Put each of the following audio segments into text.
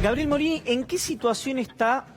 Gabriel Morini, ¿en qué situación está,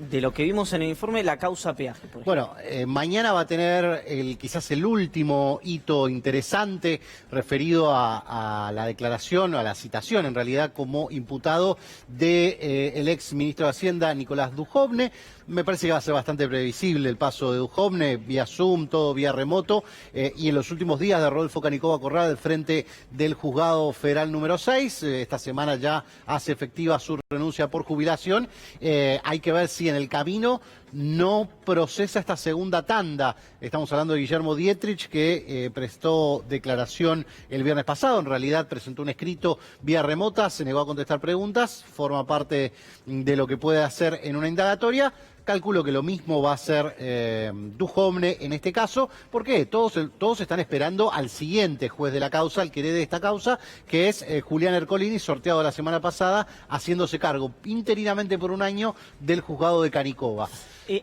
de lo que vimos en el informe, la causa peaje, por ejemplo? Bueno, mañana va a tener quizás el último hito interesante referido a la declaración, o a la citación en realidad como imputado de el ex ministro de Hacienda, Nicolás Dujovne. Me parece que va a ser bastante previsible el paso de Dujovne, vía Zoom, todo vía remoto, y en los últimos días de Rodolfo Canicoba Corral al frente del Juzgado Federal número 6. Esta semana ya hace efectiva su renuncia por jubilación. Hay que ver si en el camino no procesa esta segunda tanda. Estamos hablando de Guillermo Dietrich, que prestó declaración el viernes pasado. En realidad presentó un escrito vía remota, se negó a contestar preguntas, forma parte de lo que puede hacer en una indagatoria. Calculo que lo mismo va a hacer Dujovne en este caso. ¿Por qué? Todos están esperando al siguiente juez de la causa, al que herede esta causa, que es Julián Ercolini, sorteado la semana pasada, haciéndose cargo interinamente por un año del juzgado de Canicoba.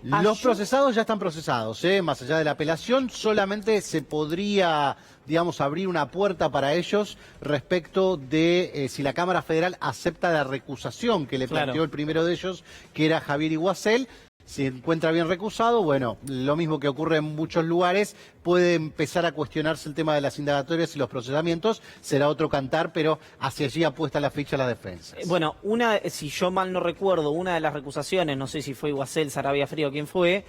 Los procesados ya están procesados, más allá de la apelación, solamente se podría, digamos, abrir una puerta para ellos respecto de si la Cámara Federal acepta la recusación que le planteó el primero de ellos, que era Javier Iguacel. Si encuentra bien recusado, bueno, lo mismo que ocurre en muchos lugares, puede empezar a cuestionarse el tema de las indagatorias y los procesamientos, será otro cantar, pero hacia allí apuesta la ficha la defensa. Bueno, si yo mal no recuerdo, una de las recusaciones, no sé si fue Iguacel, Sarabia Frío, quién fue,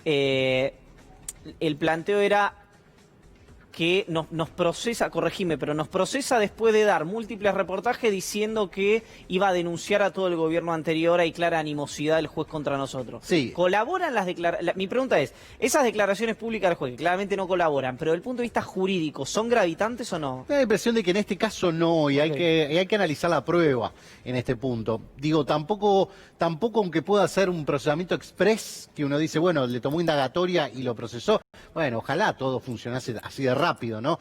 el planteo era que nos procesa, corregime, pero nos procesa después de dar múltiples reportajes diciendo que iba a denunciar a todo el gobierno anterior. Hay clara animosidad del juez contra nosotros. Sí. ¿Colaboran las declaraciones? Mi pregunta es, esas declaraciones públicas del juez, que claramente no colaboran, pero desde el punto de vista jurídico, ¿son gravitantes o no? Me da la impresión de que en este caso no, y hay que analizar la prueba en este punto. Digo, tampoco aunque pueda ser un procesamiento express, que uno dice, bueno, le tomó indagatoria y lo procesó. Bueno, ojalá todo funcionase así de rápido, ¿no?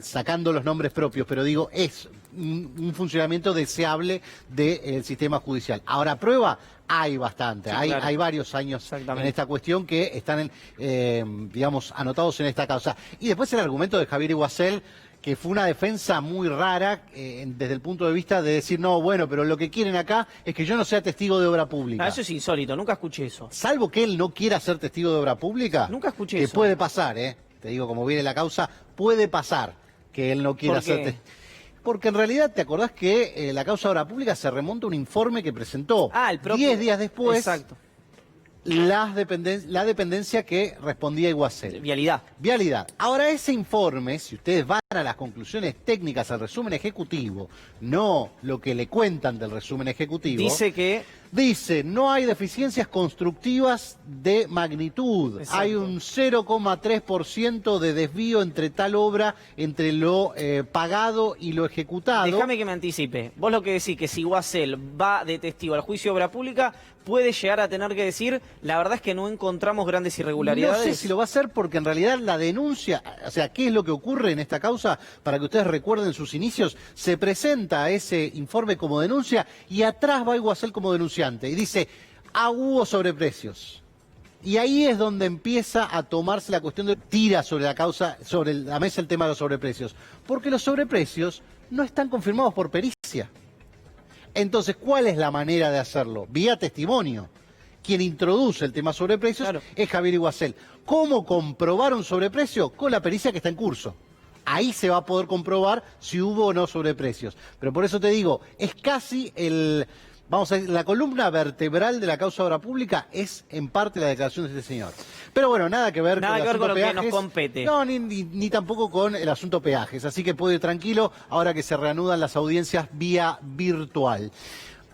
Sacando los nombres propios, pero digo, es un funcionamiento deseable del sistema judicial. Ahora, prueba hay bastante, sí, hay varios años en esta cuestión que están, digamos, anotados en esta causa. Y después el argumento de Javier Iguacel, que fue una defensa muy rara desde el punto de vista de decir, no, bueno, pero lo que quieren acá es que yo no sea testigo de obra pública. No, eso es insólito, nunca escuché eso. Salvo que él no quiera ser testigo de obra pública. Nunca escuché que eso. Que puede pasar, te digo, como viene la causa, puede pasar que él no quiera ser testigo. Porque en realidad, ¿te acordás que la causa de obra pública se remonta a un informe que presentó 10 días después? Exacto. La dependencia que respondía Iguacel. Vialidad. Ahora, ese informe, si ustedes van a las conclusiones técnicas, al resumen ejecutivo, no lo que le cuentan del resumen ejecutivo. Dice, no hay deficiencias constructivas de magnitud. Exacto. Hay un 0,3% de desvío entre tal obra, entre lo pagado y lo ejecutado. Déjame que me anticipe. Vos lo que decís, que si Iguacel va de testigo al juicio de obra pública, puede llegar a tener que decir, la verdad es que no encontramos grandes irregularidades. No sé si lo va a hacer porque en realidad la denuncia, o sea, ¿qué es lo que ocurre en esta causa? Para que ustedes recuerden sus inicios, se presenta ese informe como denuncia y atrás va Iguacel como denunciante y dice, hubo sobreprecios. Y ahí es donde empieza a tomarse la cuestión de tira sobre la causa, sobre la mesa el tema de los sobreprecios. Porque los sobreprecios no están confirmados por pericia. Entonces, ¿cuál es la manera de hacerlo? Vía testimonio. Quien introduce el tema sobreprecios es Javier Iguacel. ¿Cómo comprobar un sobreprecio? Con la pericia que está en curso. Ahí se va a poder comprobar si hubo o no sobreprecios. Pero por eso te digo, es casi vamos a decir, la columna vertebral de la causa de obra pública es en parte la declaración de este señor. Pero bueno, nada que ver con lo que nos compete. No, ni tampoco con el asunto peajes. Así que puede ir tranquilo ahora que se reanudan las audiencias vía virtual.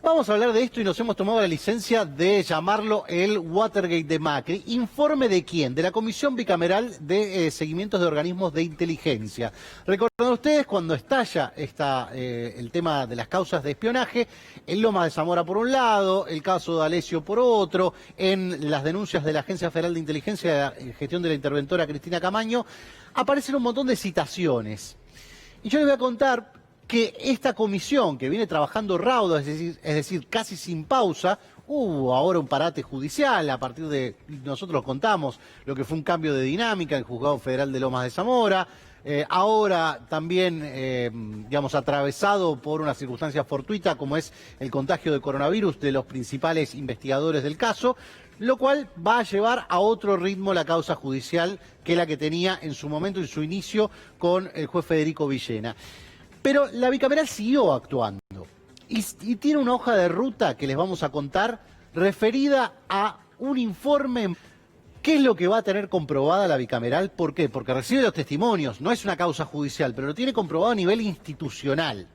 Vamos a hablar de esto y nos hemos tomado la licencia de llamarlo el Watergate de Macri. ¿Informe de quién? De la Comisión Bicameral de Seguimientos de Organismos de Inteligencia. Recuerdan ustedes cuando estalla el tema de las causas de espionaje, en Lomas de Zamora por un lado, el caso de Alessio por otro, en las denuncias de la Agencia Federal de Inteligencia de gestión de la interventora Cristina Camaño, aparecen un montón de citaciones. Y yo les voy a contar que esta comisión, que viene trabajando raudo, es decir, casi sin pausa, hubo ahora un parate judicial, a partir de, nosotros contamos, lo que fue un cambio de dinámica en el Juzgado Federal de Lomas de Zamora, ahora también, digamos, atravesado por una circunstancia fortuita como es el contagio de coronavirus de los principales investigadores del caso, lo cual va a llevar a otro ritmo la causa judicial que la que tenía en su momento, en su inicio, con el juez Federico Villena. Pero la bicameral siguió actuando y tiene una hoja de ruta que les vamos a contar referida a un informe. ¿Qué es lo que va a tener comprobada la bicameral? ¿Por qué? Porque recibe los testimonios, no es una causa judicial, pero lo tiene comprobado a nivel institucional.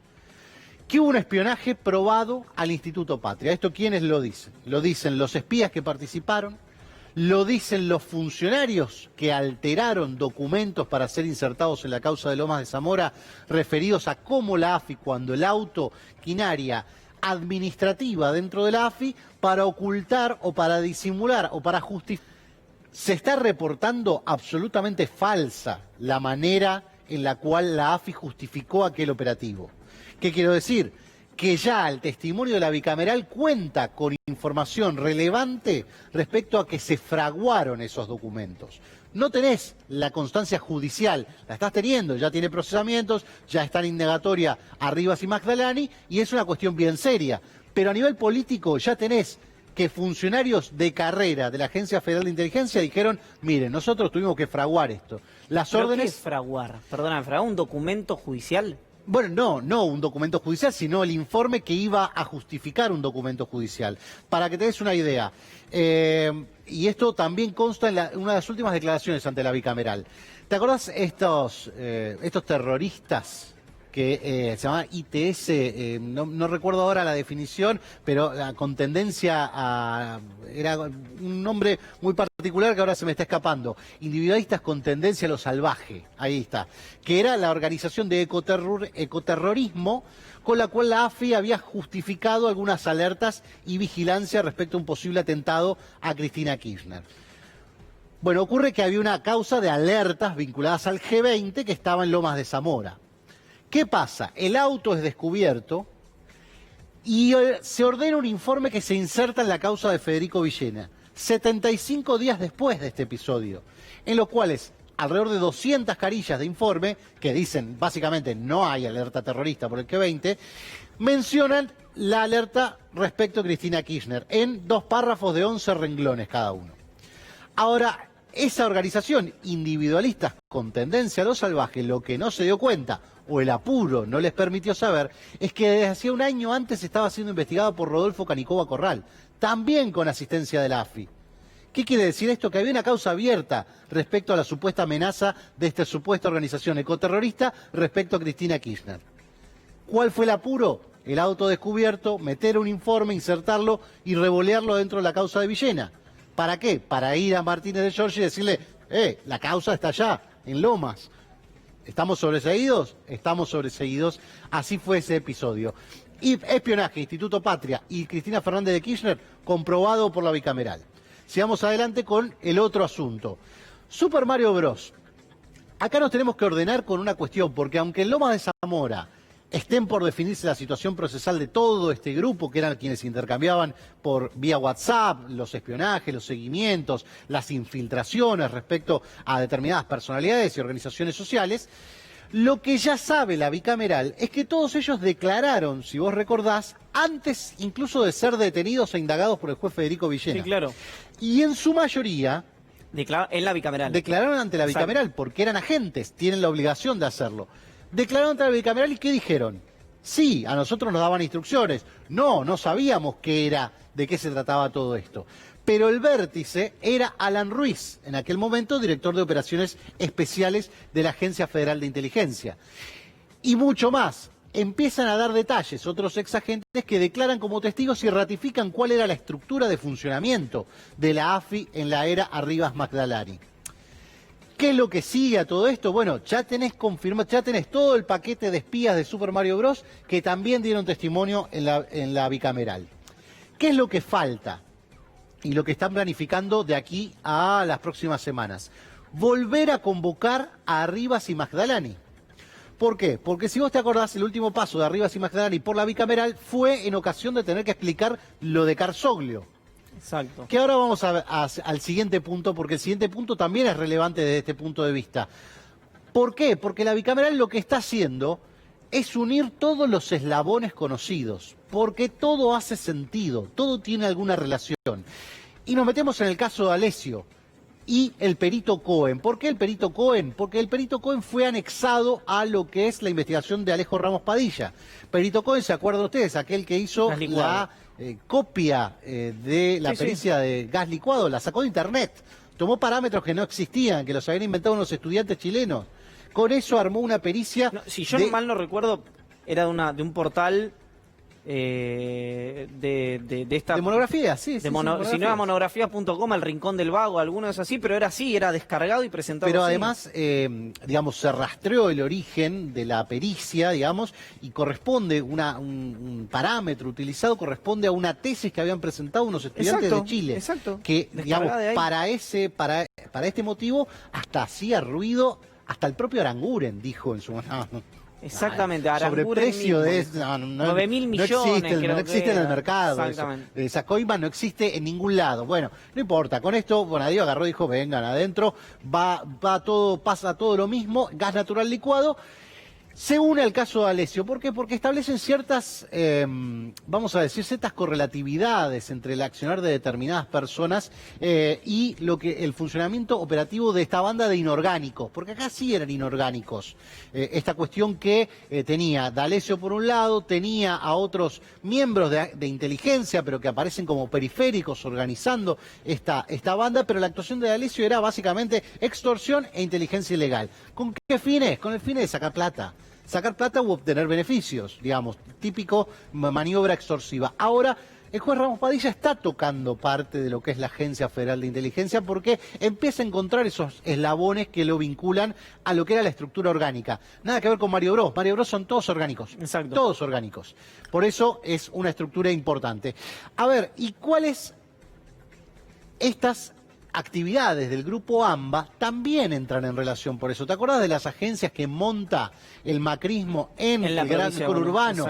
Que hubo un espionaje probado al Instituto Patria. ¿Esto quiénes lo dicen? Lo dicen los espías que participaron, lo dicen los funcionarios que alteraron documentos para ser insertados en la causa de Lomas de Zamora, referidos a cómo la AFI, cuando el auto quinaria administrativa dentro de la AFI, para ocultar o para disimular o para justificar. Se está reportando absolutamente falsa la manera en la cual la AFI justificó aquel operativo. ¿Qué quiero decir? Que ya el testimonio de la bicameral cuenta con información relevante respecto a que se fraguaron esos documentos. No tenés la constancia judicial, la estás teniendo, ya tiene procesamientos, ya está en indagatoria Arribas y Magdalani, y es una cuestión bien seria. Pero a nivel político ya tenés que funcionarios de carrera de la Agencia Federal de Inteligencia dijeron, miren, nosotros tuvimos que fraguar esto. Las órdenes... ¿Qué es fraguar? Perdóname, ¿fraguar un documento judicial? Bueno, no un documento judicial, sino el informe que iba a justificar un documento judicial. Para que te des una idea, y esto también consta en una de las últimas declaraciones ante la bicameral. ¿Te acordás estos terroristas que se llamaban ITS? No recuerdo ahora la definición, pero con tendencia a... Era un nombre muy particular que ahora se me está escapando. Individualistas con tendencia a lo salvaje, ahí está. Que era la organización de ecoterrorismo con la cual la AFI había justificado algunas alertas y vigilancia respecto a un posible atentado a Cristina Kirchner. Bueno, ocurre que había una causa de alertas vinculadas al G20 que estaba en Lomas de Zamora. ¿Qué pasa? El auto es descubierto y se ordena un informe que se inserta en la causa de Federico Villena, 75 días después de este episodio, en los cuales alrededor de 200 carillas de informe, que dicen básicamente no hay alerta terrorista por el G20, mencionan la alerta respecto a Cristina Kirchner en 2 párrafos de 11 renglones cada uno. Ahora, esa organización, individualistas con tendencia a lo salvaje, lo que no se dio cuenta, o el apuro no les permitió saber, es que desde hacía un año antes estaba siendo investigada por Rodolfo Canicova Corral, también con asistencia de la AFI. ¿Qué quiere decir esto? Que había una causa abierta respecto a la supuesta amenaza de esta supuesta organización ecoterrorista respecto a Cristina Kirchner. ¿Cuál fue el apuro? El auto descubierto, meter un informe, insertarlo y revolearlo dentro de la causa de Villena. ¿Para qué? Para ir a Martínez de Giorgi y decirle, la causa está allá, en Lomas. ¿Estamos sobreseídos? Estamos sobreseídos. Así fue ese episodio. Y espionaje, Instituto Patria y Cristina Fernández de Kirchner, comprobado por la bicameral. Sigamos adelante con el otro asunto. Super Mario Bros. Acá nos tenemos que ordenar con una cuestión, porque aunque en Lomas de Zamora estén por definirse la situación procesal de todo este grupo, que eran quienes intercambiaban por vía WhatsApp, los espionajes, los seguimientos, las infiltraciones respecto a determinadas personalidades y organizaciones sociales, lo que ya sabe la bicameral es que todos ellos declararon, si vos recordás, antes incluso de ser detenidos e indagados por el juez Federico Villena. Sí, claro. Y en su mayoría... En la bicameral. Declararon ante la bicameral, porque eran agentes, tienen la obligación de hacerlo. Declararon ante la bicameral y ¿qué dijeron? Sí, a nosotros nos daban instrucciones. No sabíamos qué era, de qué se trataba todo esto. Pero el vértice era Alan Ruiz, en aquel momento director de operaciones especiales de la Agencia Federal de Inteligencia. Y mucho más. Empiezan a dar detalles otros exagentes que declaran como testigos y ratifican cuál era la estructura de funcionamiento de la AFI en la era Arribas Magdalani. ¿Qué es lo que sigue a todo esto? Bueno, ya tenés confirmado, ya tenés todo el paquete de espías de Super Mario Bros. Que también dieron testimonio en la bicameral. ¿Qué es lo que falta? Y lo que están planificando de aquí a las próximas semanas. Volver a convocar a Arribas y Magdalani. ¿Por qué? Porque si vos te acordás, el último paso de Arribas y Magdalani por la bicameral fue en ocasión de tener que explicar lo de Carzoglio. Exacto. Que ahora vamos al siguiente punto, porque el siguiente punto también es relevante desde este punto de vista. ¿Por qué? Porque la bicameral lo que está haciendo es unir todos los eslabones conocidos, porque todo hace sentido, todo tiene alguna relación. Y nos metemos en el caso de Alessio y el perito Cohen. ¿Por qué el perito Cohen? Porque el perito Cohen fue anexado a lo que es la investigación de Alejo Ramos Padilla. Perito Cohen, ¿se acuerdan ustedes? Aquel que hizo la copia de la pericia de gas licuado, la sacó de internet. Tomó parámetros que no existían, que los habían inventado unos estudiantes chilenos. Con eso armó una pericia... No, si yo mal no recuerdo, era de un portal de esta... De monografía, sí. Si no era monografía.com, El Rincón del Vago, alguno es así, pero era así, era descargado y presentado. Pero así. además, digamos, se rastreó el origen de la pericia, digamos, y corresponde, un parámetro utilizado corresponde a una tesis que habían presentado unos estudiantes de Chile. Exacto. Que, digamos, para este motivo, hasta hacía ruido, hasta el propio Aranguren dijo en su momento. Exactamente, sobreprecio de 9.000 millones, no existe en el mercado. Exactamente. Esa coima no existe en ningún lado. Bueno, no importa. Con esto, Bonadío agarró y dijo, vengan adentro, pasa todo lo mismo, gas natural licuado. Se une al caso de Alessio. ¿Por qué? Porque establecen ciertas, vamos a decir, ciertas correlatividades entre el accionar de determinadas personas y el funcionamiento operativo de esta banda de inorgánicos. Porque acá sí eran inorgánicos. Esta cuestión que tenía a Alessio por un lado, tenía a otros miembros de inteligencia, pero que aparecen como periféricos organizando esta banda, pero la actuación de Alessio era básicamente extorsión e inteligencia ilegal. ¿Con qué fines? Con el fin de sacar plata. Sacar plata u obtener beneficios, digamos, típico maniobra extorsiva. Ahora, el juez Ramos Padilla está tocando parte de lo que es la Agencia Federal de Inteligencia porque empieza a encontrar esos eslabones que lo vinculan a lo que era la estructura orgánica. Nada que ver con Mario Bros. Mario Bros son todos orgánicos. Exacto. Todos orgánicos. Por eso es una estructura importante. A ver, ¿y cuáles estas actividades del grupo AMBA también entran en relación por eso? ¿Te acordás de las agencias que monta el macrismo en el gran conurbano?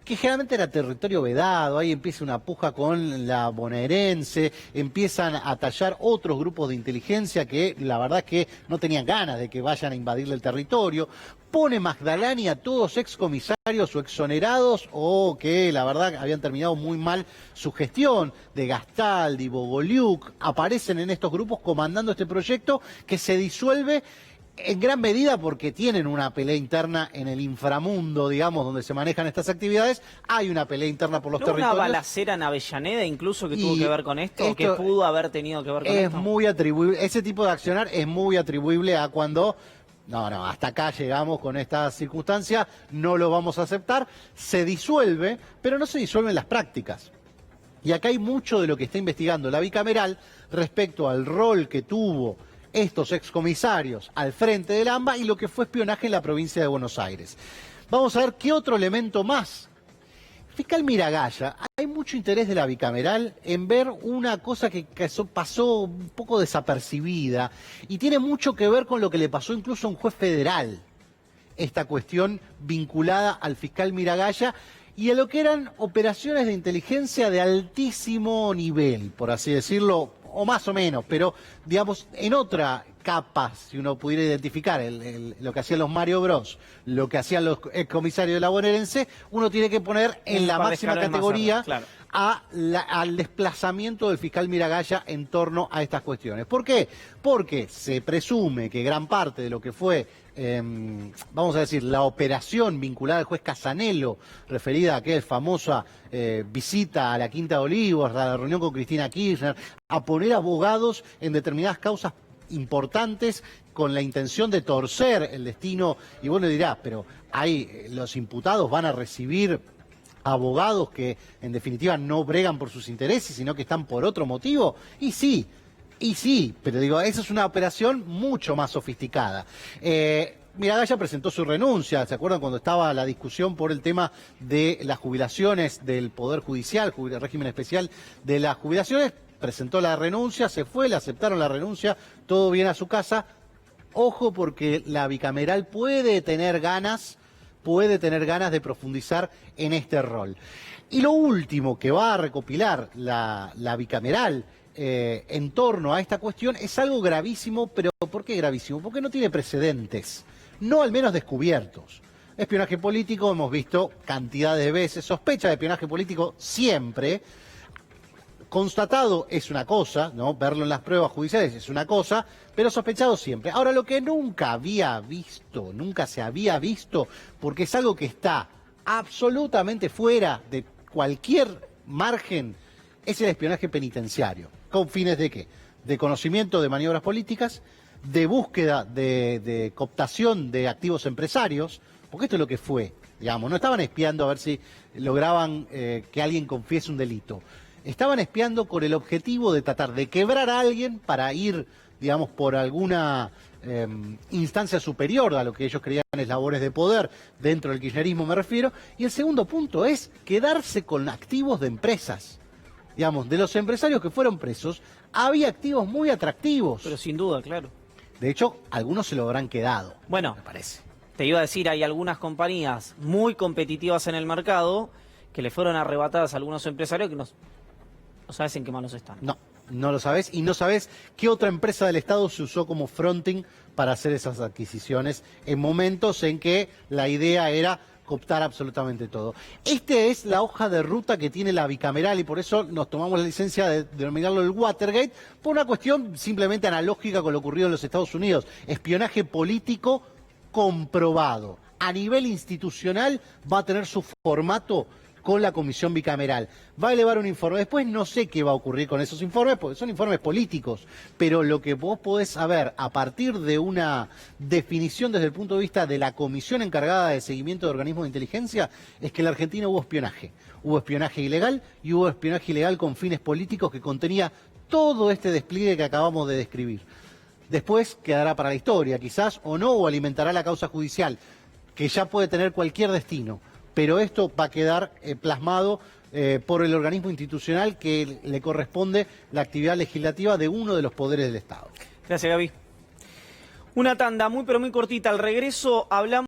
Que generalmente era territorio vedado, ahí empieza una puja con la bonaerense, empiezan a tallar otros grupos de inteligencia que la verdad es que no tenían ganas de que vayan a invadirle el territorio. Pone Magdalani a todos excomisarios o exonerados o que la verdad habían terminado muy mal su gestión, de Gastaldi, Bogoliuk, aparecen en estos grupos comandando este proyecto que se disuelve en gran medida porque tienen una pelea interna en el inframundo, digamos, donde se manejan estas actividades. Hay una pelea interna por los territorios. ¿Una balacera en Avellaneda incluso que tuvo que ver con esto? ¿O que pudo haber tenido que ver con esto? Es muy atribuible, ese tipo de accionar es muy atribuible a cuando... No, hasta acá llegamos con esta circunstancia, no lo vamos a aceptar, se disuelve, pero no se disuelven las prácticas. Y acá hay mucho de lo que está investigando la bicameral respecto al rol que tuvo estos excomisarios al frente del AMBA y lo que fue espionaje en la provincia de Buenos Aires. Vamos a ver qué otro elemento más. Fiscal Miragaya, hay mucho interés de la bicameral en ver una cosa que pasó un poco desapercibida y tiene mucho que ver con lo que le pasó incluso a un juez federal. Esta cuestión vinculada al fiscal Miragaya y a lo que eran operaciones de inteligencia de altísimo nivel, por así decirlo, o más o menos, pero digamos en otra capa, si uno pudiera identificar lo que hacían los Mario Bros, lo que hacían los excomisarios de la bonaerense, uno tiene que poner en la máxima categoría al desplazamiento del fiscal Miragaya en torno a estas cuestiones. ¿Por qué? Porque se presume que gran parte de lo que fue, vamos a decir, la operación vinculada al juez Casanello, referida a aquella famosa visita a la Quinta de Olivos, a la reunión con Cristina Kirchner, a poner abogados en determinadas causas importantes con la intención de torcer el destino, y vos le dirás, pero los imputados van a recibir abogados que en definitiva no bregan por sus intereses, sino que están por otro motivo, y sí, pero digo, esa es una operación mucho más sofisticada. Miragaya presentó su renuncia, ¿se acuerdan cuando estaba la discusión por el tema de las jubilaciones del Poder Judicial, el régimen especial de las jubilaciones? Presentó la renuncia, se fue, le aceptaron la renuncia, todo bien a su casa. Ojo porque la bicameral puede tener ganas de profundizar en este rol. Y lo último que va a recopilar la bicameral en torno a esta cuestión es algo gravísimo, pero ¿por qué gravísimo? Porque no tiene precedentes. no al menos descubiertos. Espionaje político hemos visto cantidades de veces, sospecha de espionaje político siempre. Constatado es una cosa, ¿no? Verlo en las pruebas judiciales es una cosa, pero sospechado siempre. Ahora, lo que nunca se había visto, porque es algo que está absolutamente fuera de cualquier margen, es el espionaje penitenciario. ¿Con fines de qué? De conocimiento de maniobras políticas, de búsqueda de cooptación de activos empresarios, porque esto es lo que fue, digamos. No estaban espiando a ver si lograban que alguien confiese un delito. Estaban espiando con el objetivo de tratar de quebrar a alguien para ir, digamos, por alguna instancia superior a lo que ellos creían es labores de poder, dentro del kirchnerismo me refiero. Y el segundo punto es quedarse con activos de empresas. Digamos, de los empresarios que fueron presos, había activos muy atractivos. Pero sin duda, claro. De hecho, algunos se lo habrán quedado, Bueno, me parece. te iba a decir, hay algunas compañías muy competitivas en el mercado que le fueron arrebatadas a algunos empresarios que no sabes en qué manos están. No lo sabes, y no sabes qué otra empresa del Estado se usó como fronting para hacer esas adquisiciones en momentos en que la idea era cooptar absolutamente todo. Esta es la hoja de ruta que tiene la bicameral y por eso nos tomamos la licencia de denominarlo el Watergate, por una cuestión simplemente analógica con lo ocurrido en los Estados Unidos. Espionaje político comprobado. A nivel institucional va a tener su formato con la comisión bicameral. Va a elevar un informe. Después no sé qué va a ocurrir con esos informes, porque son informes políticos. Pero lo que vos podés saber a partir de una definición desde el punto de vista de la comisión encargada de seguimiento de organismos de inteligencia es que en la Argentina hubo espionaje. Hubo espionaje ilegal y hubo espionaje ilegal con fines políticos que contenía todo este despliegue que acabamos de describir. Después quedará para la historia, quizás o no, o alimentará la causa judicial, que ya puede tener cualquier destino. Pero esto va a quedar plasmado por el organismo institucional que le corresponde la actividad legislativa de uno de los poderes del Estado. Gracias, Gaby. Una tanda muy pero muy cortita. Al regreso hablamos